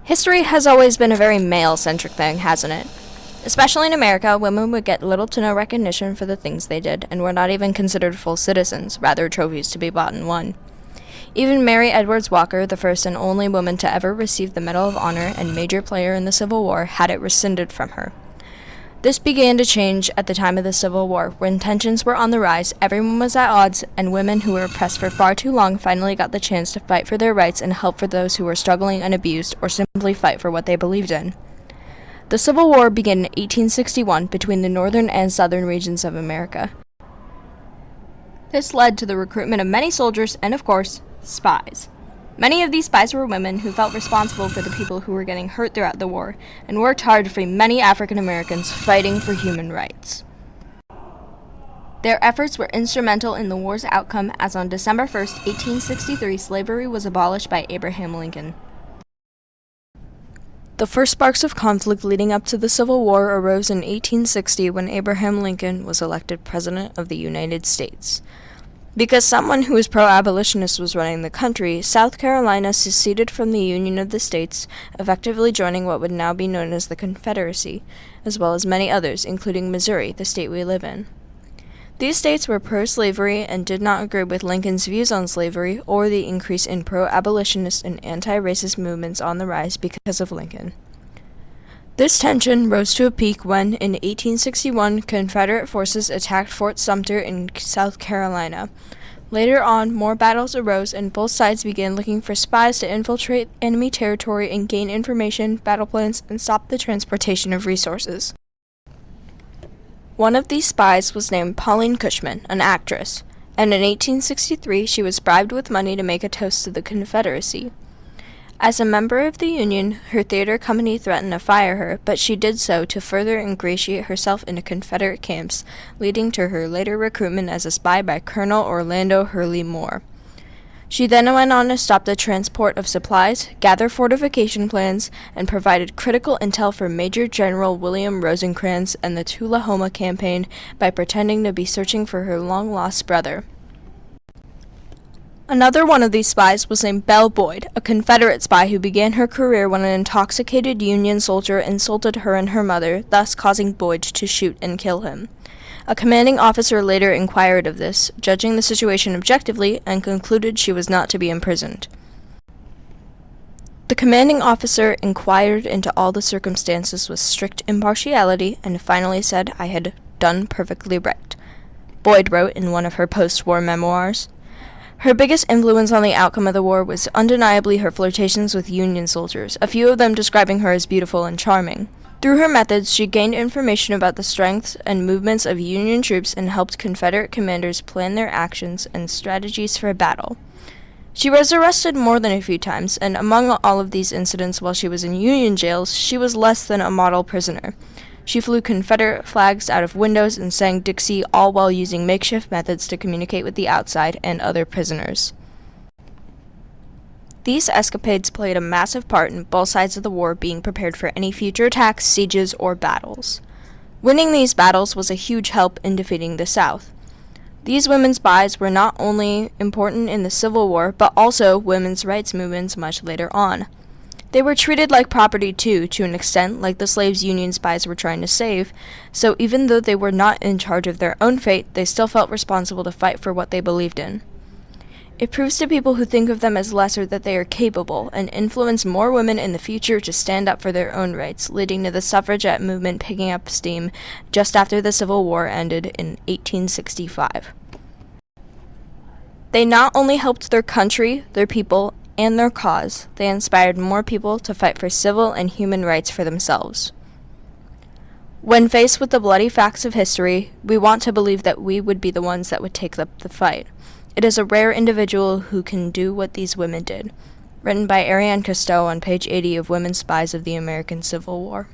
History has always been a very male-centric thing, hasn't it? Especially in America, women would get little to no recognition for the things they did, and were not even considered full citizens, rather trophies to be bought and won. Even Mary Edwards Walker, the first and only woman to ever receive the Medal of Honor and major player in the Civil War, had it rescinded from her. This began to change at the time of the Civil War, when tensions were on the rise, everyone was at odds, and women who were oppressed for far too long finally got the chance to fight for their rights and help for those who were struggling and abused, or simply fight for what they believed in. The Civil War began in 1861 between the northern and southern regions of America. This led to the recruitment of many soldiers and, of course, spies. Many of these spies were women who felt responsible for the people who were getting hurt throughout the war, and worked hard to free many African Americans fighting for human rights. Their efforts were instrumental in the war's outcome, as on December 1, 1863, slavery was abolished by Abraham Lincoln. The first sparks of conflict leading up to the Civil War arose in 1860 when Abraham Lincoln was elected President of the United States. Because someone who was pro-abolitionist was running the country, South Carolina seceded from the Union of the States, effectively joining what would now be known as the Confederacy, as well as many others, including Missouri, the state we live in. These states were pro-slavery and did not agree with Lincoln's views on slavery or the increase in pro-abolitionist and anti-racist movements on the rise because of Lincoln. This tension rose to a peak when, in 1861, Confederate forces attacked Fort Sumter in South Carolina. Later on, more battles arose, and both sides began looking for spies to infiltrate enemy territory and gain information, battle plans, and stop the transportation of resources. One of these spies was named Pauline Cushman, an actress, and in 1863 she was bribed with money to make a toast to the Confederacy. As a member of the Union, her theater company threatened to fire her, but she did so to further ingratiate herself into Confederate camps, leading to her later recruitment as a spy by Colonel Orlando Hurley Moore. She then went on to stop the transport of supplies, gather fortification plans, and provided critical intel for Major General William Rosecrans and the Tullahoma campaign by pretending to be searching for her long-lost brother. Another one of these spies was named Belle Boyd, a Confederate spy who began her career when an intoxicated Union soldier insulted her and her mother, thus causing Boyd to shoot and kill him. A commanding officer later inquired of this, judging the situation objectively, and concluded she was not to be imprisoned. The commanding officer inquired into all the circumstances with strict impartiality and finally said I had done perfectly right, Boyd wrote in one of her post-war memoirs. Her biggest influence on the outcome of the war was undeniably her flirtations with Union soldiers, a few of them describing her as beautiful and charming. Through her methods, she gained information about the strengths and movements of Union troops and helped Confederate commanders plan their actions and strategies for battle. She was arrested more than a few times, and among all of these incidents while she was in Union jails, she was less than a model prisoner. She flew Confederate flags out of windows and sang Dixie, all while using makeshift methods to communicate with the outside and other prisoners. These escapades played a massive part in both sides of the war being prepared for any future attacks, sieges, or battles. Winning these battles was a huge help in defeating the South. These women's spies were not only important in the Civil War, but also women's rights movements much later on. They were treated like property too, to an extent, like the slaves Union spies were trying to save, so even though they were not in charge of their own fate, they still felt responsible to fight for what they believed in. It proves to people who think of them as lesser that they are capable, and influence more women in the future to stand up for their own rights, leading to the suffragette movement picking up steam just after the Civil War ended in 1865. They not only helped their country, their people, and their cause, they inspired more people to fight for civil and human rights for themselves. When faced with the bloody facts of history, we want to believe that we would be the ones that would take up the fight. It is a rare individual who can do what these women did. Written by Ariane Cousteau on page 80 of Women Spies of the American Civil War.